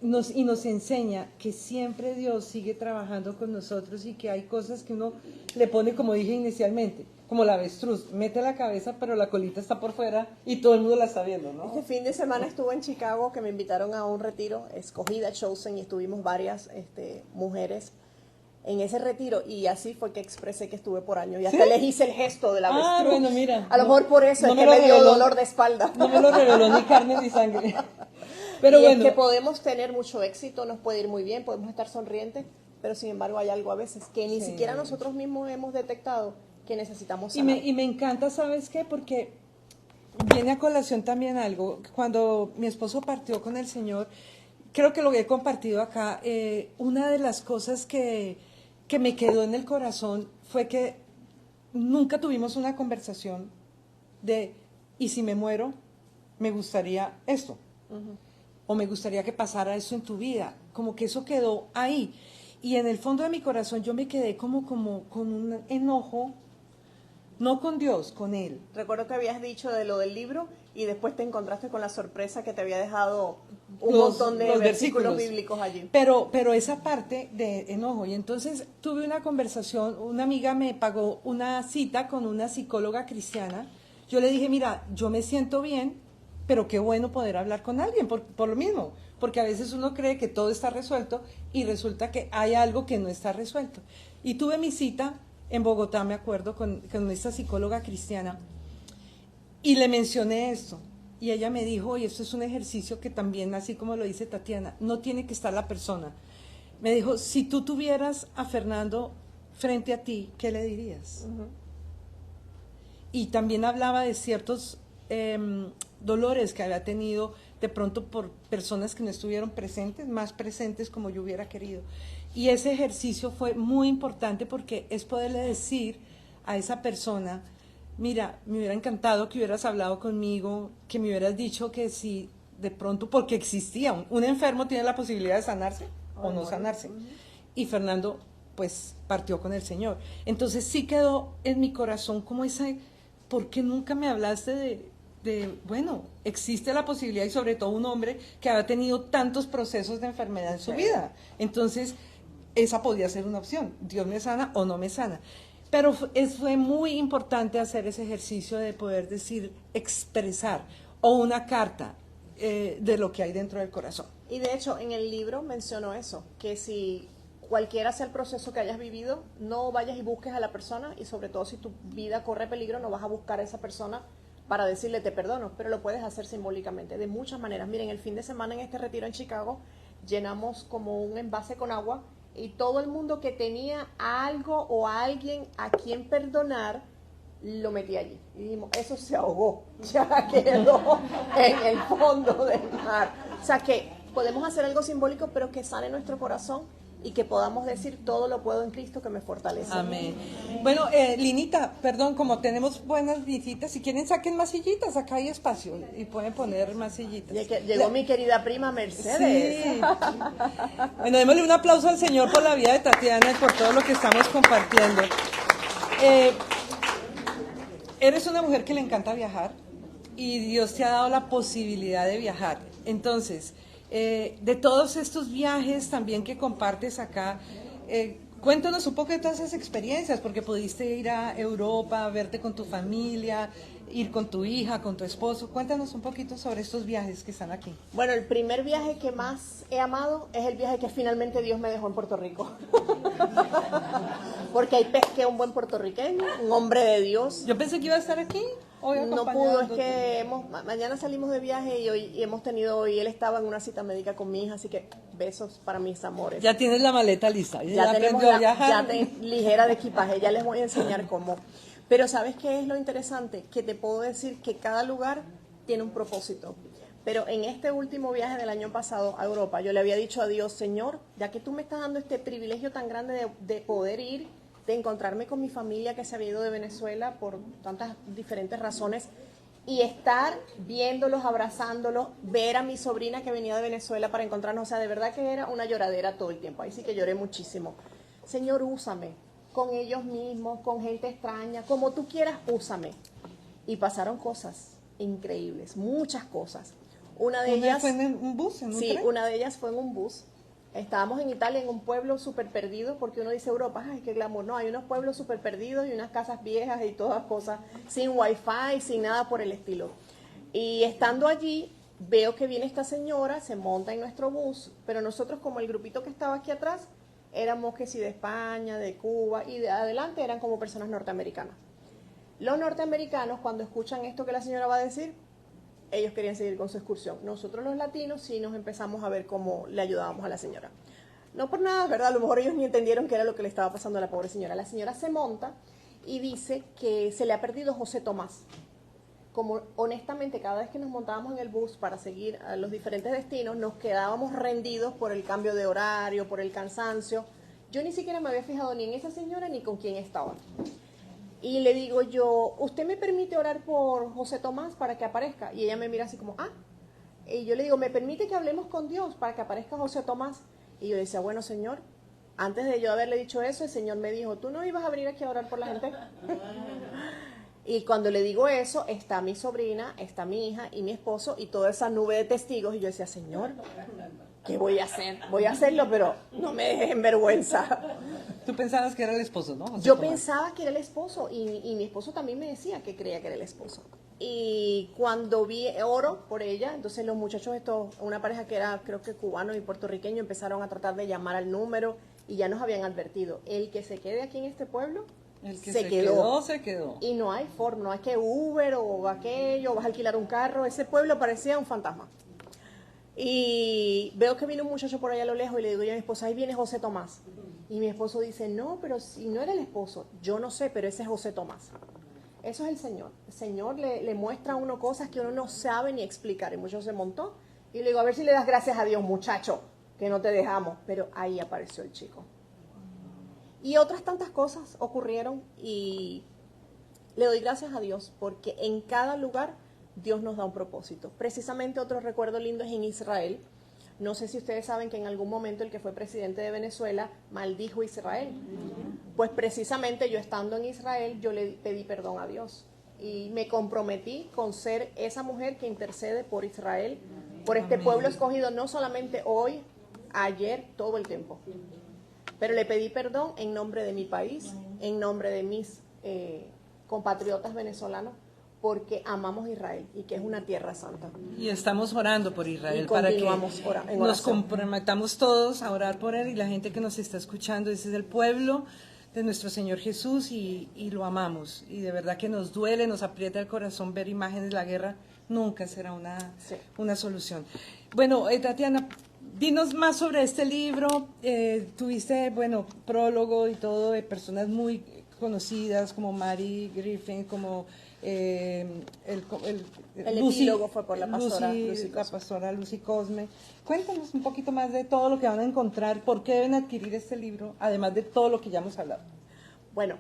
nos enseña que siempre Dios sigue trabajando con nosotros y que hay cosas que uno le pone, como dije inicialmente, como la avestruz, mete la cabeza pero la colita está por fuera y todo el mundo la está viendo, ¿no? Este fin de semana estuve en Chicago, que me invitaron a un retiro, escogida, chosen, y estuvimos varias mujeres en ese retiro, y así fue que expresé que estuve por años, y hasta les hice el gesto de la avestruz. Ah, bueno, mira. A lo mejor por eso no es que me dio dolor de espalda. No me lo reveló ni carne ni sangre. Pero y bueno. es que podemos tener mucho éxito, nos puede ir muy bien, podemos estar sonrientes, pero sin embargo hay algo a veces que ni siquiera nosotros mismos hemos detectado que necesitamos sanar. Y me encanta, ¿sabes qué? Porque viene a colación también algo. Cuando mi esposo partió con el Señor, creo que lo he compartido acá, una de las cosas que me quedó en el corazón fue que nunca tuvimos una conversación de, ¿y si me muero? Me gustaría esto. O me gustaría que pasara eso en tu vida. Como que eso quedó ahí. Y en el fondo de mi corazón yo me quedé como con un enojo, no con Dios, con Él. Recuerdo que habías dicho de lo del libro y después te encontraste con la sorpresa que te había dejado un montón de versículos bíblicos allí. Pero esa parte de enojo. Y entonces tuve una conversación, una amiga me pagó una cita con una psicóloga cristiana. Yo le dije, mira, yo me siento bien, pero qué bueno poder hablar con alguien por lo mismo. Porque a veces uno cree que todo está resuelto y resulta que hay algo que no está resuelto. Y tuve mi cita en Bogotá, me acuerdo, con esta psicóloga cristiana, y le mencioné esto, y ella me dijo, y esto es un ejercicio que también, así como lo dice Tatiana, no tiene que estar la persona. Me dijo, si tú tuvieras a Fernando frente a ti, ¿qué le dirías? Y también hablaba de ciertos dolores que había tenido de pronto por personas que no estuvieron presentes, más presentes como yo hubiera querido. Y ese ejercicio fue muy importante porque es poderle decir a esa persona, mira, me hubiera encantado que hubieras hablado conmigo, que me hubieras dicho que si de pronto, porque existía, un enfermo tiene la posibilidad de sanarse o no sanarse. Y Fernando pues partió con el Señor. Entonces sí quedó en mi corazón como esa, ¿por qué nunca me hablaste bueno, existe la posibilidad, y sobre todo un hombre que había tenido tantos procesos de enfermedad en su vida? Entonces, esa podía ser una opción, Dios me sana o no me sana. Pero fue muy importante hacer ese ejercicio de poder decir, expresar, o una carta de lo que hay dentro del corazón. Y de hecho, en el libro mencionó eso, que si cualquiera sea el proceso que hayas vivido, no vayas y busques a la persona, y sobre todo si tu vida corre peligro, no vas a buscar a esa persona para decirle te perdono, pero lo puedes hacer simbólicamente, de muchas maneras. Miren, el fin de semana en este retiro en Chicago, llenamos como un envase con agua, y todo el mundo que tenía algo o a alguien a quien perdonar, lo metí allí. Y dijimos, eso se ahogó, ya quedó en el fondo del mar. O sea que podemos hacer algo simbólico, pero que sane nuestro corazón y que podamos decir, todo lo puedo en Cristo que me fortalece. Amén. Bueno, Linita, perdón, como tenemos buenas visitas, si quieren saquen más sillitas, acá hay espacio y pueden poner más sillitas. Llegó mi querida prima Mercedes. Sí. Bueno, démosle un aplauso al Señor por la vida de Tatiana y por todo lo que estamos compartiendo. Eres una mujer que le encanta viajar y Dios te ha dado la posibilidad de viajar. Entonces, de todos estos viajes también que compartes acá, cuéntanos un poco de todas esas experiencias, porque pudiste ir a Europa, verte con tu familia, ir con tu hija, con tu esposo. Cuéntanos un poquito sobre estos viajes que están aquí. Bueno, el primer viaje que más he amado es el viaje que finalmente Dios me dejó en Puerto Rico. Porque ahí pesqué un buen puertorriqueño, un hombre de Dios. Yo pensé que iba a estar aquí. No pudo, es que mañana salimos de viaje y hemos tenido, y él estaba en una cita médica con mi hija, así que besos para mis amores. Ya tienes la maleta lista. Ya tenemos ligera de equipaje, ya les voy a enseñar cómo. Pero ¿sabes qué es lo interesante? Que te puedo decir que cada lugar tiene un propósito. Pero en este último viaje del año pasado a Europa, yo le había dicho a Dios, Señor, ya que tú me estás dando este privilegio tan grande de poder ir, de encontrarme con mi familia que se había ido de Venezuela por tantas diferentes razones, y estar viéndolos, abrazándolos, ver a mi sobrina que venía de Venezuela para encontrarnos, o sea, de verdad que era una lloradera todo el tiempo, ahí sí que lloré muchísimo. Señor, úsame, con ellos mismos, con gente extraña, como tú quieras, úsame. Y pasaron cosas increíbles, muchas cosas. Una de ellas fue en un bus, en un tren. Una de ellas fue en un bus. Estábamos en Italia, en un pueblo súper perdido, porque uno dice Europa, ay, qué glamour. No, hay unos pueblos súper perdidos y unas casas viejas y todas cosas, sin wifi, sin nada por el estilo. Y estando allí, veo que viene esta señora, se monta en nuestro bus, pero nosotros, como el grupito que estaba aquí atrás, éramos que sí de España, de Cuba, y de adelante eran como personas norteamericanas. Los norteamericanos, cuando escuchan esto que la señora va a decir, ellos querían seguir con su excursión. Nosotros los latinos sí nos empezamos a ver cómo le ayudábamos a la señora. No por nada, ¿verdad? A lo mejor ellos ni entendieron qué era lo que le estaba pasando a la pobre señora. La señora se monta y dice que se le ha perdido José Tomás. Como honestamente cada vez que nos montábamos en el bus para seguir a los diferentes destinos, nos quedábamos rendidos por el cambio de horario, por el cansancio. Yo ni siquiera me había fijado ni en esa señora ni con quién estaba. Y le digo yo, ¿usted me permite orar por José Tomás para que aparezca? Y ella me mira así como, ah. Y yo le digo, ¿me permite que hablemos con Dios para que aparezca José Tomás? Y yo decía, bueno, Señor, antes de yo haberle dicho eso, el Señor me dijo, ¿tú no ibas a venir aquí a orar por la gente? Y cuando le digo eso, está mi sobrina, está mi hija y mi esposo y toda esa nube de testigos. Y yo decía, Señor, ¿qué voy a hacer? Voy a hacerlo, pero no me dejes en vergüenza. Tú pensabas que era el esposo, ¿no? José Yo Tomás. pensaba que era el esposo y mi esposo también me decía que creía que era el esposo. Y cuando oro por ella, entonces los muchachos, una pareja que era creo que cubano y puertorriqueño, empezaron a tratar de llamar al número y ya nos habían advertido, el que se quede aquí en este pueblo, el que se quedó, se quedó. Y no hay forma, no hay que Uber o aquello, vas a alquilar un carro, ese pueblo parecía un fantasma. Y veo que viene un muchacho por allá a lo lejos y le digo yo a mi esposa, ahí viene José Tomás. Y mi esposo dice, no, pero si no era el esposo, yo no sé, pero ese es José Tomás. Eso es el Señor. El Señor le muestra a uno cosas que uno no sabe ni explicar. Y mucho se montó y le digo, a ver si le das gracias a Dios, muchacho, que no te dejamos. Pero ahí apareció el chico. Y otras tantas cosas ocurrieron y le doy gracias a Dios porque en cada lugar Dios nos da un propósito. Precisamente otro recuerdo lindo es en Israel. No sé si ustedes saben que en algún momento el que fue presidente de Venezuela maldijo a Israel. Pues precisamente yo estando en Israel, yo le pedí perdón a Dios y me comprometí con ser esa mujer que intercede por Israel, por este pueblo escogido, no solamente hoy, ayer, todo el tiempo. Pero le pedí perdón en nombre de mi país, en nombre de mis compatriotas venezolanos, porque amamos Israel y que es una tierra santa. Y estamos orando por Israel Y para que en nos oración. comprometamos todos a orar por él, y la gente que nos está escuchando, ese es el pueblo de nuestro Señor Jesús y lo amamos. Y de verdad que nos duele, nos aprieta el corazón ver imágenes de la guerra, nunca será una solución. Bueno, Tatiana, dinos más sobre este libro. Tuviste, bueno, prólogo y todo de personas muy conocidas como Mary Griffin, como el epílogo fue por la pastora Lucy Cosme. Cuéntanos un poquito más de todo lo que van a encontrar, por qué deben adquirir este libro, además de todo lo que ya hemos hablado. Bueno,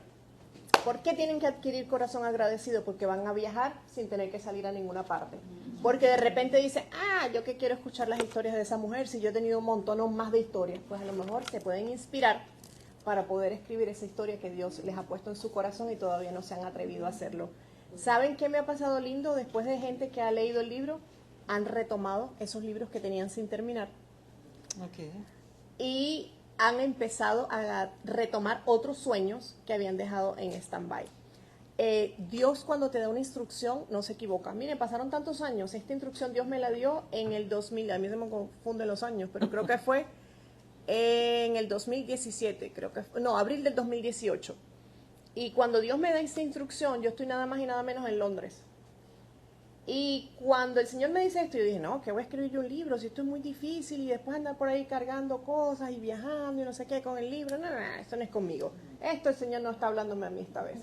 ¿por qué tienen que adquirir Corazón Agradecido? Porque van a viajar sin tener que salir a ninguna parte. Porque de repente dicen, yo que quiero escuchar las historias de esa mujer, si yo he tenido un montón más de historias, pues a lo mejor se pueden inspirar para poder escribir esa historia que Dios les ha puesto en su corazón y todavía no se han atrevido a hacerlo. ¿Saben qué me ha pasado lindo? Después de gente que ha leído el libro, han retomado esos libros que tenían sin terminar. Okay. Y han empezado a retomar otros sueños que habían dejado en stand-by. Dios, cuando te da una instrucción, no se equivoca. Miren, pasaron tantos años, esta instrucción Dios me la dio en el 2000, a mí se me confunden los años, pero creo que fue en el 2017, abril del 2018. Y cuando Dios me da esta instrucción, yo estoy nada más y nada menos en Londres. Y cuando el Señor me dice esto, yo dije, no, que voy a escribir yo un libro, si esto es muy difícil, y después andar por ahí cargando cosas y viajando y no sé qué con el libro. No, esto no es conmigo. Esto el Señor no está hablándome a mí esta vez.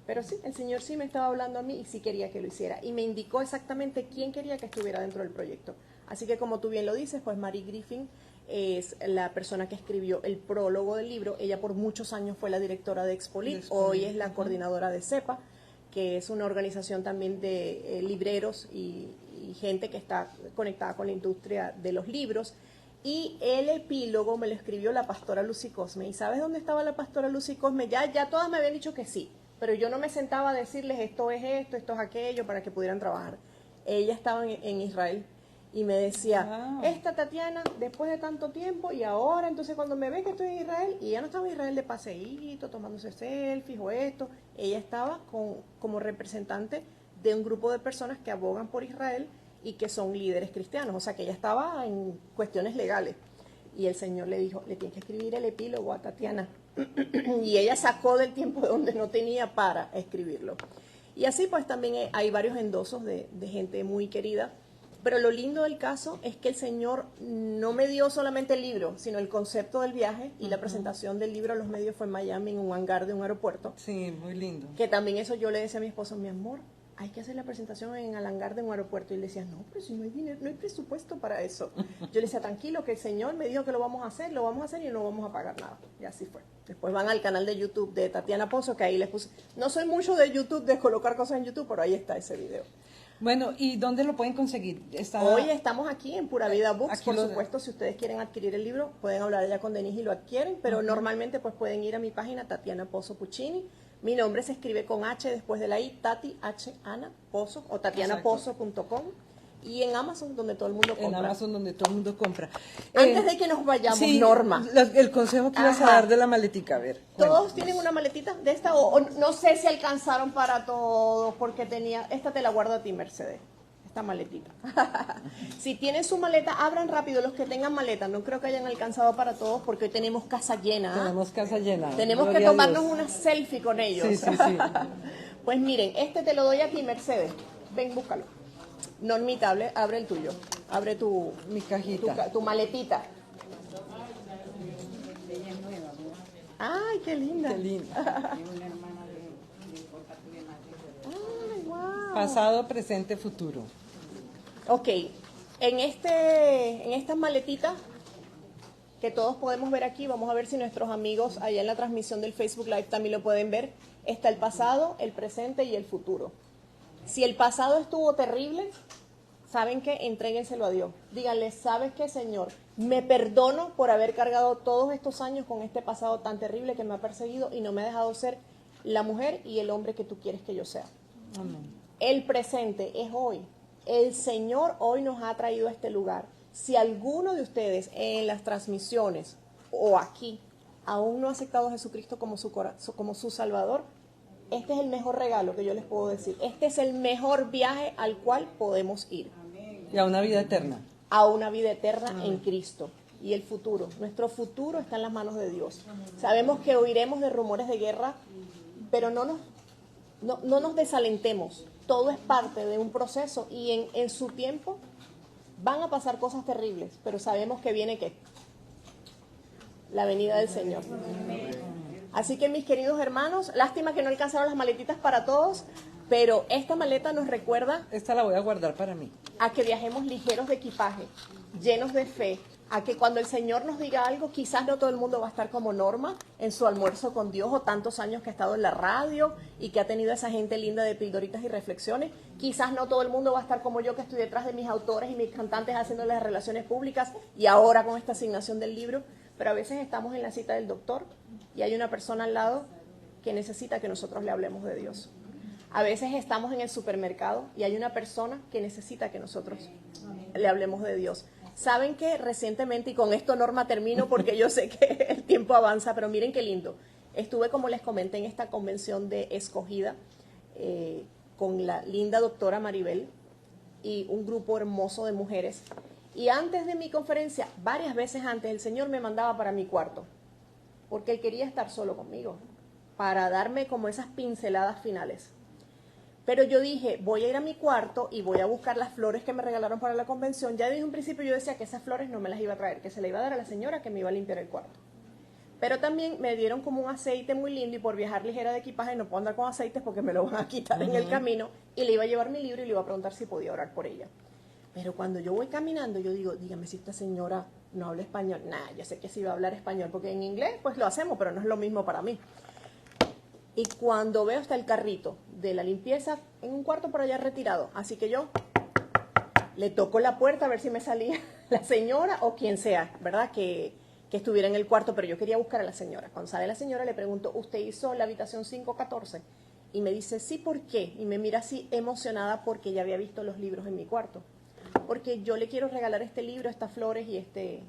Pero sí, el Señor sí me estaba hablando a mí y sí quería que lo hiciera. Y me indicó exactamente quién quería que estuviera dentro del proyecto. Así que como tú bien lo dices, pues Mary Griffin es la persona que escribió el prólogo del libro. Ella por muchos años fue la directora de Expolit, hoy es la coordinadora de CEPA, que es una organización también de libreros y gente que está conectada con la industria de los libros. Y el epílogo me lo escribió la pastora Lucy Cosme. ¿Y sabes dónde estaba la pastora Lucy Cosme? Ya todas me habían dicho que sí, pero yo no me sentaba a decirles esto es aquello, para que pudieran trabajar. Ella estaba en Israel. Y me decía, esta Tatiana, después de tanto tiempo, y ahora, entonces cuando me ve que estoy en Israel, y ella no estaba en Israel de paseíto, tomándose selfies o esto, ella estaba como representante de un grupo de personas que abogan por Israel y que son líderes cristianos, o sea que ella estaba en cuestiones legales. Y el Señor le dijo, le tienes que escribir el epílogo a Tatiana. Y ella sacó del tiempo de donde no tenía para escribirlo. Y así pues también hay varios endosos de gente muy querida. Pero lo lindo del caso es que el Señor no me dio solamente el libro, sino el concepto del viaje, y la presentación del libro a los medios fue en Miami, en un hangar de un aeropuerto. Sí, muy lindo. Que también eso yo le decía a mi esposo, mi amor, hay que hacer la presentación en el hangar de un aeropuerto. Y él decía, no, pero si no hay dinero, no hay presupuesto para eso. Yo le decía, tranquilo, que el Señor me dijo que lo vamos a hacer y no vamos a pagar nada. Y así fue. Después van al canal de YouTube de Tatiana Pozo, que ahí les puse, no soy mucho de YouTube, de colocar cosas en YouTube, pero ahí está ese video. Bueno, ¿y dónde lo pueden conseguir? Hoy estamos aquí en Pura Vida Books, por supuesto, si ustedes quieren adquirir el libro, pueden hablar allá con Denise y lo adquieren, pero normalmente pues pueden ir a mi página, Tatiana Pozo Puccini. Mi nombre se escribe con H después de la I, Tati, H, Ana, Pozo, o tatianapozo.com. Y en Amazon, donde todo el mundo compra. En Amazon, donde todo el mundo compra. Antes de que nos vayamos, sí, Norma. El consejo que ibas a dar de la maletica, a ver. ¿Todos tienen una maletita de esta? O no sé si alcanzaron para todos, porque esta te la guardo a ti, Mercedes. Esta maletita. Si tienen su maleta, abran rápido los que tengan maleta. No creo que hayan alcanzado para todos, porque hoy tenemos casa llena. Tenemos casa llena. Tenemos que tomarnos una selfie con ellos. Sí. Pues miren, te lo doy a ti, Mercedes. Ven, búscalo. Normita, abre el tuyo. Abre mi cajita. Tu maletita. Ay, qué linda. Qué linda. Ay, wow. Pasado, presente, futuro. Ok, en estas maletitas que todos podemos ver aquí, vamos a ver si nuestros amigos allá en la transmisión del Facebook Live también lo pueden ver. Está el pasado, el presente y el futuro. Si el pasado estuvo terrible, ¿saben qué? Entréguenselo a Dios. Díganle, ¿sabes qué, Señor? Me perdono por haber cargado todos estos años con este pasado tan terrible que me ha perseguido y no me ha dejado ser la mujer y el hombre que tú quieres que yo sea. Amén. El presente es hoy. El Señor hoy nos ha traído a este lugar. Si alguno de ustedes en las transmisiones o aquí aún no ha aceptado a Jesucristo como su Salvador, este es el mejor regalo que yo les puedo decir. Este es el mejor viaje al cual podemos ir. Y a una vida eterna. A una vida eterna en Cristo. Y el futuro, nuestro futuro está en las manos de Dios. Sabemos que oiremos de rumores de guerra, pero no nos desalentemos. Todo es parte de un proceso y en su tiempo van a pasar cosas terribles, pero sabemos que viene ¿qué? La venida del Señor. Así que mis queridos hermanos, lástima que no alcanzaron las maletitas para todos, pero esta maleta nos recuerda Esta la voy a guardar para mí. a que viajemos ligeros de equipaje, llenos de fe, a que cuando el Señor nos diga algo, quizás no todo el mundo va a estar como Norma en su almuerzo con Dios o tantos años que ha estado en la radio y que ha tenido esa gente linda de pildoritas y reflexiones. Quizás no todo el mundo va a estar como yo, que estoy detrás de mis autores y mis cantantes haciendo las relaciones públicas y ahora con esta asignación del libro, pero a veces estamos en la cita del doctor y hay una persona al lado que necesita que nosotros le hablemos de Dios. A veces estamos en el supermercado y hay una persona que necesita que nosotros le hablemos de Dios. Saben que recientemente, y con esto Norma termino porque yo sé que el tiempo avanza, pero miren qué lindo. Estuve, como les comenté, en esta convención de Escogida con la linda doctora Maribel y un grupo hermoso de mujeres. Y antes de mi conferencia, varias veces antes, el Señor me mandaba para mi cuarto, porque Él quería estar solo conmigo, para darme como esas pinceladas finales. Pero yo dije, voy a ir a mi cuarto y voy a buscar las flores que me regalaron para la convención. Ya desde un principio yo decía que esas flores no me las iba a traer, que se le iba a dar a la señora que me iba a limpiar el cuarto. Pero también me dieron como un aceite muy lindo y por viajar ligera de equipaje no puedo andar con aceites porque me lo van a quitar en el camino. Y le iba a llevar mi libro y le iba a preguntar si podía orar por ella. Pero cuando yo voy caminando, yo digo, dígame si esta señora no habla español. Nah, yo sé que sí va a hablar español porque en inglés pues lo hacemos, pero no es lo mismo para mí. Y cuando veo está el carrito de la limpieza en un cuarto por allá retirado. Así que yo le toco la puerta a ver si me salía la señora o quien sea, ¿verdad? Que estuviera en el cuarto, pero yo quería buscar a la señora. Cuando sale la señora le pregunto, ¿usted hizo la habitación 514? Y me dice, sí, ¿por qué? Y me mira así emocionada porque ya había visto los libros en mi cuarto. Porque yo le quiero regalar este libro, estas flores y este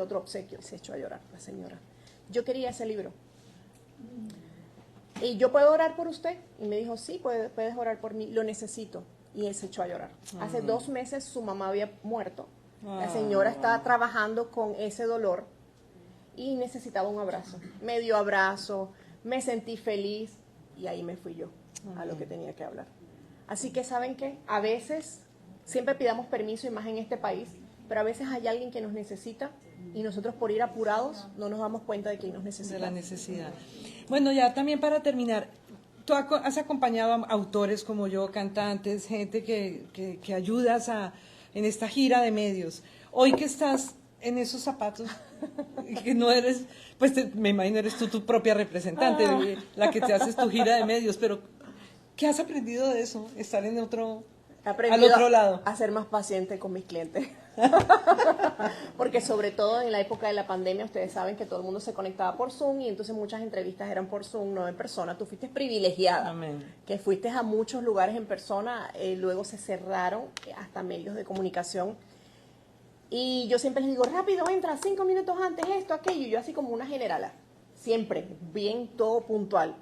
otro obsequio. Y se echó a llorar la señora. Yo quería ese libro. ¿Y yo puedo orar por usted? Y me dijo, sí, puedes orar por mí, lo necesito. Y él se echó a llorar. Hace 2 meses su mamá había muerto. La señora estaba trabajando con ese dolor y necesitaba un abrazo. Me dio abrazo, me sentí feliz y ahí me fui yo a lo que tenía que hablar. Así que, ¿saben qué? A veces, siempre pidamos permiso y más en este país, pero a veces hay alguien que nos necesita y nosotros por ir apurados no nos damos cuenta de quién nos necesita. De la necesidad. Bueno, ya también para terminar, tú has acompañado a autores como yo, cantantes, gente que ayudas en esta gira de medios. Hoy que estás en esos zapatos, que no eres, pues me imagino eres tú tu propia representante, la que te haces tu gira de medios, pero ¿qué has aprendido de eso? Estar en al otro lado. A ser más paciente con mis clientes. Porque sobre todo en la época de la pandemia, ustedes saben que todo el mundo se conectaba por Zoom y entonces muchas entrevistas eran por Zoom, no en persona. Tú fuiste privilegiada. Amén. Que fuiste a muchos lugares en persona, luego se cerraron hasta medios de comunicación. Y yo siempre les digo, rápido, entra 5 minutos antes, esto, aquello. Y yo así como una generala, siempre, bien, todo puntual.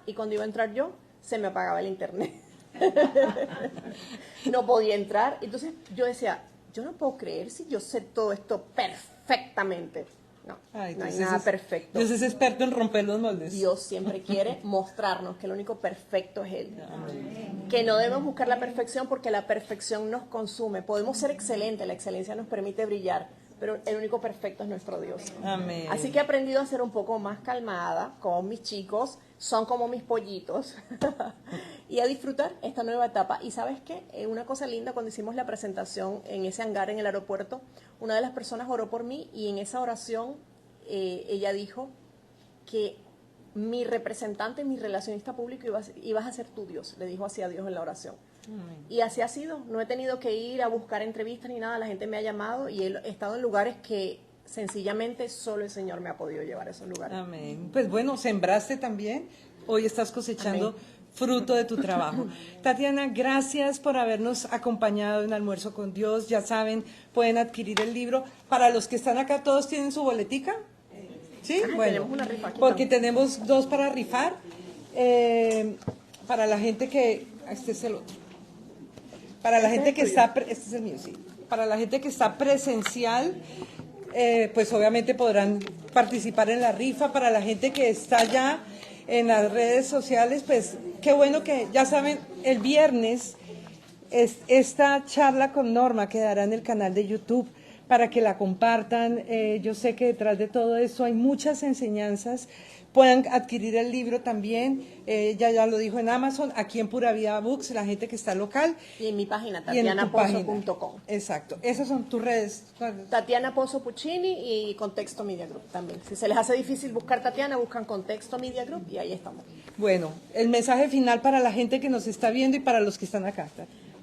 Y cuando iba a entrar yo, se me apagaba el internet. No podía entrar. Entonces yo decía, yo no puedo creer si yo sé todo esto perfectamente. No, no hay nada perfecto. Dios es experto en romper los moldes. Dios siempre quiere mostrarnos que lo único perfecto es Él. Amén. Que no debemos buscar la perfección porque la perfección nos consume. Podemos ser excelentes, la excelencia nos permite brillar, pero el único perfecto es nuestro Dios. Amén. Así que he aprendido a ser un poco más calmada con mis chicos, son como mis pollitos, y a disfrutar esta nueva etapa. Y ¿sabes qué? Una cosa linda, cuando hicimos la presentación en ese hangar en el aeropuerto, una de las personas oró por mí y en esa oración ella dijo que mi representante, mi relacionista público, ibas a ser tú, Dios, le dijo así a Dios en la oración. Y así ha sido, no he tenido que ir a buscar entrevistas ni nada, la gente me ha llamado y he estado en lugares que sencillamente solo el Señor me ha podido llevar a esos lugares. Amén. Pues bueno, sembraste también, hoy estás cosechando Amén. fruto de tu trabajo. Tatiana, gracias por habernos acompañado en Almuerzo con Dios. Ya saben, pueden adquirir el libro. Para los que están acá, ¿todos tienen su boletica? Sí, bueno, tenemos una rifa aquí porque también. tenemos 2 para rifar. Para la gente que, este es el otro. Para la gente que está, este es el mío, sí. Para la gente que está presencial, pues obviamente podrán participar en la rifa. Para la gente que está ya en las redes sociales, pues qué bueno que ya saben, el viernes esta charla con Norma quedará en el canal de YouTube para que la compartan. Yo sé que detrás de todo esto hay muchas enseñanzas. Puedan adquirir el libro también, ya lo dijo en Amazon, aquí en Pura Vida Books, la gente que está local. Y en mi página, Y en tu página. tatianapozo.com. Exacto, esas son tus redes. Tatiana Pozo Puccini y Contexto Media Group también. Si se les hace difícil buscar Tatiana, buscan Contexto Media Group y ahí estamos. Bueno, el mensaje final para la gente que nos está viendo y para los que están acá.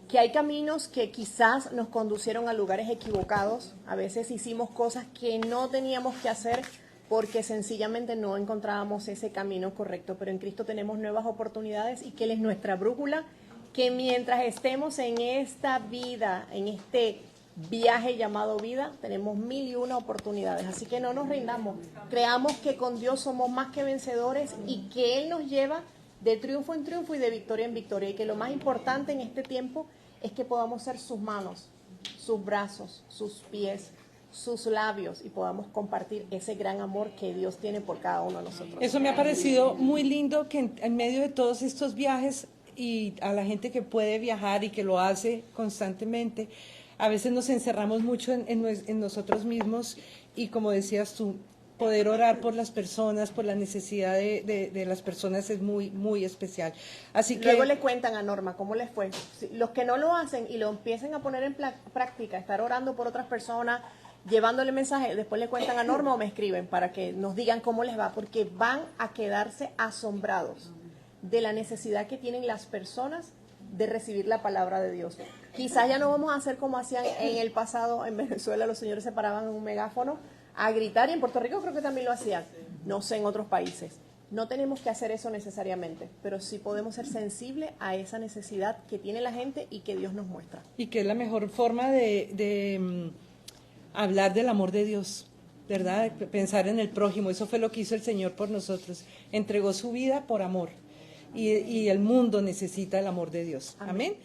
Que hay caminos que quizás nos conducieron a lugares equivocados. A veces hicimos cosas que no teníamos que hacer porque sencillamente no encontrábamos ese camino correcto. Pero en Cristo tenemos nuevas oportunidades y que Él es nuestra brújula, que mientras estemos en esta vida, en este viaje llamado vida, tenemos 1001 oportunidades. Así que no nos rindamos. Creamos que con Dios somos más que vencedores y que Él nos lleva de triunfo en triunfo y de victoria en victoria. Y que lo más importante en este tiempo es que podamos ser sus manos, sus brazos, sus pies, sus labios y podamos compartir ese gran amor que Dios tiene por cada uno de nosotros. Eso me ha parecido muy lindo, que en medio de todos estos viajes y a la gente que puede viajar y que lo hace constantemente, a veces nos encerramos mucho en nosotros mismos y, como decías tú, poder orar por las personas, por la necesidad de las personas es muy, muy especial. Así que Luego le cuentan a Norma cómo les fue. Los que no lo hacen y lo empiecen a poner en práctica, estar orando por otras personas, llevándole mensajes, después le cuentan a Norma o me escriben para que nos digan cómo les va, porque van a quedarse asombrados de la necesidad que tienen las personas de recibir la palabra de Dios. Quizás ya no vamos a hacer como hacían en el pasado en Venezuela, los señores se paraban en un megáfono a gritar, y en Puerto Rico creo que también lo hacían, no sé en otros países. No tenemos que hacer eso necesariamente, pero sí podemos ser sensibles a esa necesidad que tiene la gente y que Dios nos muestra. Y que es la mejor forma de hablar del amor de Dios, ¿verdad? Pensar en el prójimo, eso fue lo que hizo el Señor por nosotros, entregó su vida por amor y el mundo necesita el amor de Dios. Amén.